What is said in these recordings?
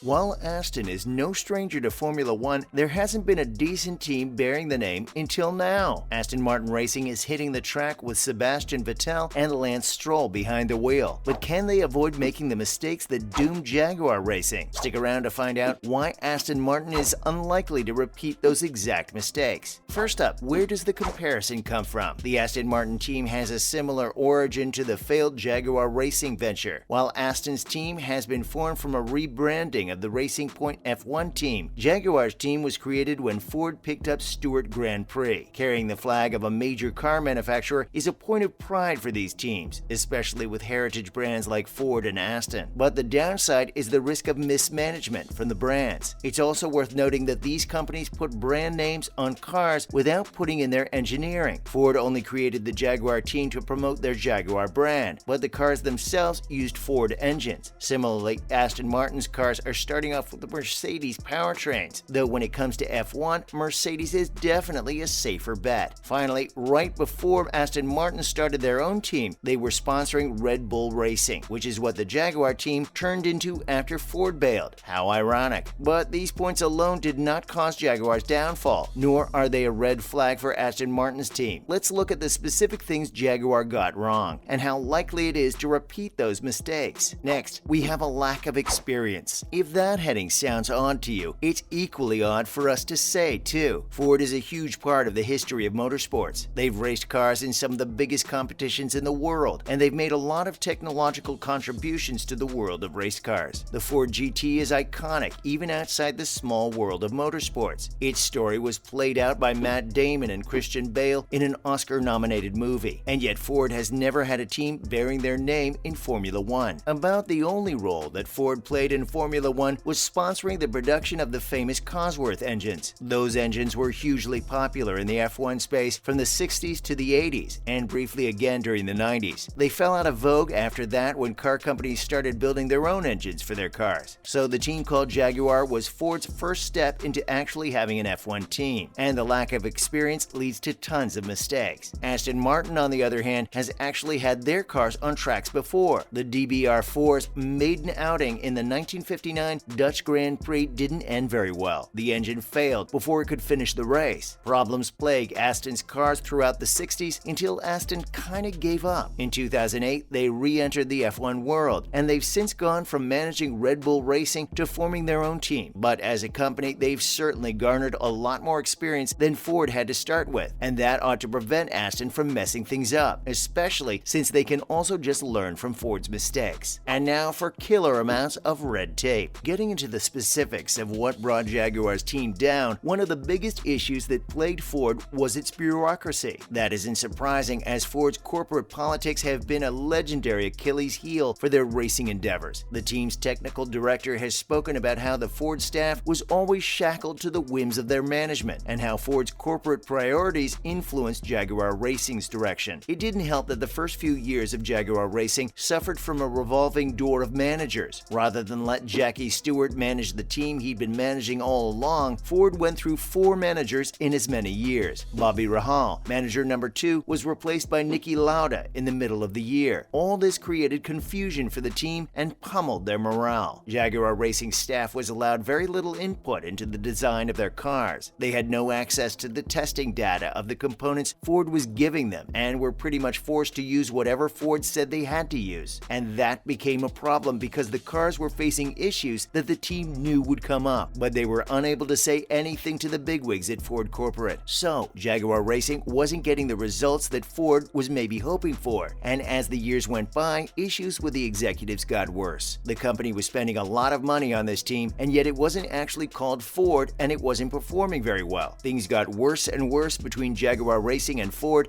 While Aston is no stranger to Formula One, there hasn't been a decent team bearing the name until now. Aston Martin Racing is hitting the track with Sebastian Vettel and Lance Stroll behind the wheel. But can they avoid making the mistakes that doomed Jaguar Racing? Stick around to find out why Aston Martin is unlikely to repeat those exact mistakes. First up, where does the comparison come from? The Aston Martin team has a similar origin to the failed Jaguar Racing venture. While Aston's team has been formed from a rebranding of the Racing Point F1 team, Jaguar's team was created when Ford picked up Stewart Grand Prix. Carrying the flag of a major car manufacturer is a point of pride for these teams, especially with heritage brands like Ford and Aston. But the downside is the risk of mismanagement from the brands. It's also worth noting that these companies put brand names on cars without putting in their engineering. Ford only created the Jaguar team to promote their Jaguar brand, but the cars themselves used Ford engines. Similarly, Aston Martin's cars are starting off with the Mercedes powertrains, though when it comes to F1, Mercedes is definitely a safer bet. Finally, right before Aston Martin started their own team, they were sponsoring Red Bull Racing, which is what the Jaguar team turned into after Ford bailed. How ironic. But these points alone did not cause Jaguar's downfall, nor are they a red flag for Aston Martin's team. Let's look at the specific things Jaguar got wrong, and how likely it is to repeat those mistakes. Next, we have a lack of experience. If that heading sounds odd to you, it's equally odd for us to say too. Ford is a huge part of the history of motorsports. They've raced cars in some of the biggest competitions in the world, and they've made a lot of technological contributions to the world of race cars. The Ford GT is iconic even outside the small world of motorsports. Its story was played out by Matt Damon and Christian Bale in an Oscar-nominated movie, and yet Ford has never had a team bearing their name in Formula One. About the only role that Ford played in Formula One was sponsoring the production of the famous Cosworth engines. Those engines were hugely popular in the F1 space from the 60s to the 80s, and briefly again during the 90s. They fell out of vogue after that when car companies started building their own engines for their cars. So the team called Jaguar was Ford's first step into actually having an F1 team, and the lack of experience leads to tons of mistakes. Aston Martin, on the other hand, has actually had their cars on tracks before. The DBR4's maiden outing in the 1959 Dutch Grand Prix didn't end very well. The engine failed before it could finish the race. Problems plagued Aston's cars throughout the 60s until Aston kinda gave up. In 2008, they re-entered the F1 world, and they've since gone from managing Red Bull Racing to forming their own team. But as a company, they've certainly garnered a lot more experience than Ford had to start with, and that ought to prevent Aston from messing things up, especially since they can also just learn from Ford's mistakes. And now for killer amounts of red tape. Getting into the specifics of what brought Jaguar's team down, one of the biggest issues that plagued Ford was its bureaucracy. That isn't surprising, as Ford's corporate politics have been a legendary Achilles heel for their racing endeavors. The team's technical director has spoken about how the Ford staff was always shackled to the whims of their management, and how Ford's corporate priorities influenced Jaguar Racing's direction. It didn't help that the first few years of Jaguar Racing suffered from a revolving door of managers. Rather than let Jackie Stewart manage the team he'd been managing all along, Ford went through 4 managers in as many years. Bobby Rahal, manager number 2, was replaced by Niki Lauda in the middle of the year. All this created confusion for the team and pummeled their morale. Jaguar Racing staff was allowed very little input into the design of their cars. They had no access to the testing data of the components Ford was giving them, and were pretty much forced to use whatever Ford said they had to use. And that became a problem because the cars were facing issues that the team knew would come up, but they were unable to say anything to the bigwigs at Ford Corporate. So, Jaguar Racing wasn't getting the results that Ford was maybe hoping for, and as the years went by, issues with the executives got worse. The company was spending a lot of money on this team, and yet it wasn't actually called Ford, and it wasn't performing very well. Things got worse and worse between Jaguar Racing and Ford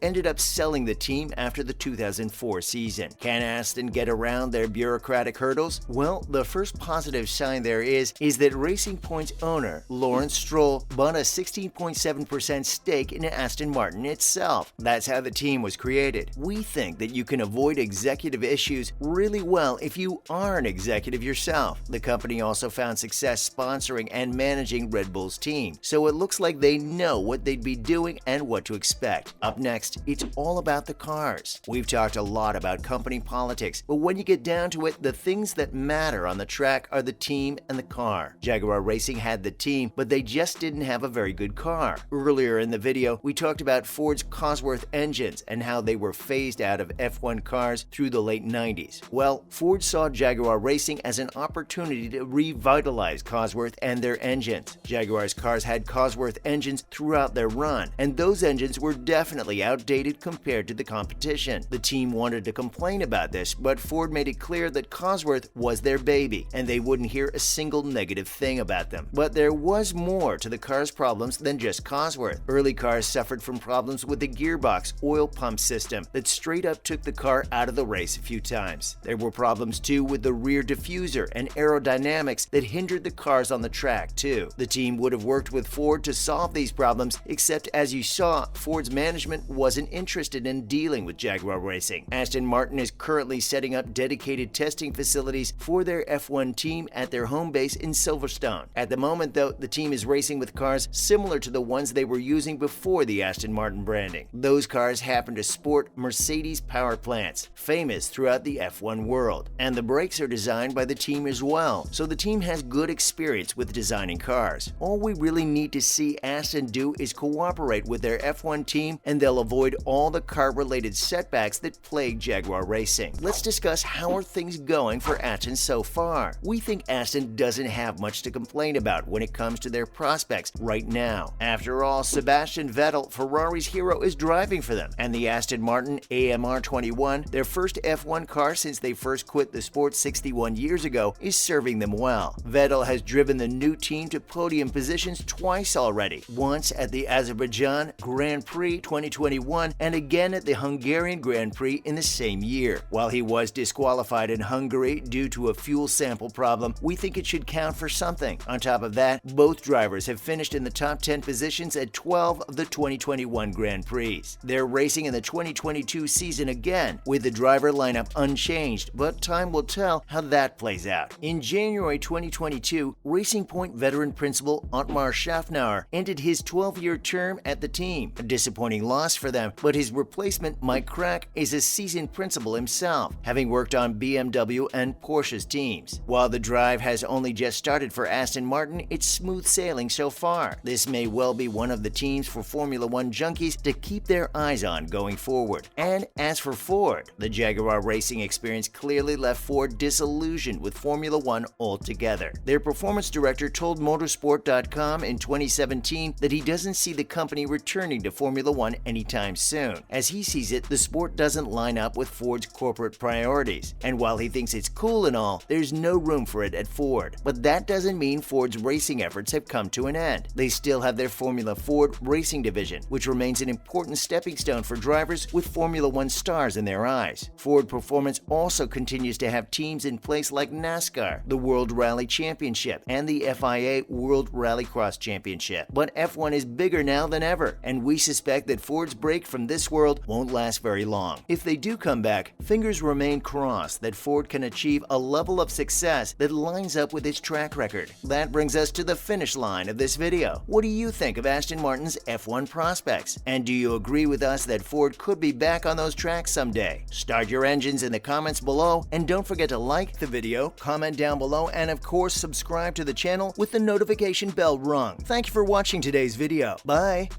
ended up selling the team after the 2004 season. Can Aston get around their bureaucratic hurdles? Well, the first positive sign there is that Racing Point's owner, Lawrence Stroll, bought a 16.7% stake in Aston Martin itself. That's how the team was created. We think that you can avoid executive issues really well if you are an executive yourself. The company also found success sponsoring and managing Red Bull's team, so it looks like they know what they'd be doing and what to expect. Up next, it's all about the cars. We've talked a lot about company politics, but when you get down to it, the things that matter on the track are the team and the car. Jaguar Racing had the team, but they just didn't have a very good car. Earlier in the video, we talked about Ford's Cosworth engines and how they were phased out of F1 cars through the late 90s. Well, Ford saw Jaguar Racing as an opportunity to revitalize Cosworth and their engines. Jaguar's cars had Cosworth engines throughout their run, and those engines were definitely outdated compared to the competition. The team wanted to complain about this, but Ford made it clear that Cosworth was their baby, and they wouldn't hear a single negative thing about them. But there was more to the car's problems than just Cosworth. Early cars suffered from problems with the gearbox oil pump system that straight up took the car out of the race a few times. There were problems too with the rear diffuser and aerodynamics that hindered the cars on the track too. The team would have worked with Ford to solve these problems, except as you saw, Ford's management wasn't interested in dealing with Jaguar Racing. Aston Martin is currently setting up dedicated testing facilities for their F1 team at their home base in Silverstone. At the moment though, the team is racing with cars similar to the ones they were using before the Aston Martin branding. Those cars happen to sport Mercedes power plants, famous throughout the F1 world. And the brakes are designed by the team as well, so the team has good experience with designing cars. All we really need to see Aston do is cooperate with their F1 team, and they'll avoid all the car-related setbacks that plague Jaguar Racing. Let's discuss how are things going for Aston so far. We think Aston doesn't have much to complain about when it comes to their prospects right now. After all, Sebastian Vettel, Ferrari's hero, is driving for them, and the Aston Martin AMR 21, their first F1 car since they first quit the sport 61 years ago, is serving them well. Vettel has driven the new team to podium positions twice already, once at the Azerbaijan Grand Prix 2021 and again at the Hungarian Grand Prix in the same year. While he was disqualified in Hungary due to a fuel sample problem, we think it should count for something. On top of that, both drivers have finished in the top 10 positions at 12 of the 2021 Grand Prix. They're racing in the 2022 season again, with the driver lineup unchanged, but time will tell how that plays out. In January 2022, Racing Point veteran principal Otmar Schaffnauer ended his 12-year term at the team. A disappointing loss for them, but his replacement, Mike Krack, is a seasoned principal himself, having worked on BMW and Porsche's teams. While the drive has only just started for Aston Martin, it's smooth sailing so far. This may well be one of the teams for Formula One junkies to keep their eyes on going forward. And as for Ford, the Jaguar Racing experience clearly left Ford disillusioned with Formula One altogether. Their performance director told Motorsport.com in 2017 that he doesn't see the company returning to Formula One anytime soon. As he sees it, the sport doesn't line up with Ford's corporate priorities. And while he thinks it's cool and all, there's no room for it at Ford. But that doesn't mean Ford's racing efforts have come to an end. They still have their Formula Ford racing division, which remains an important stepping stone for drivers with Formula One stars in their eyes. Ford Performance also continues to have teams in place like NASCAR, the World Rally Championship, and the FIA World Rallycross Championship. But F1 is bigger now than ever, and we suspect that Ford's break from this world won't last very long. If they do come back, fingers remain crossed that Ford can achieve a level of success that lines up with its track record. That brings us to the finish line of this video. What do you think of Aston Martin's F1 prospects? And do you agree with us that Ford could be back on those tracks someday? Start your engines in the comments below, and don't forget to like the video, comment down below, and of course subscribe to the channel with the notification bell rung. Thank you for watching today's video. Bye!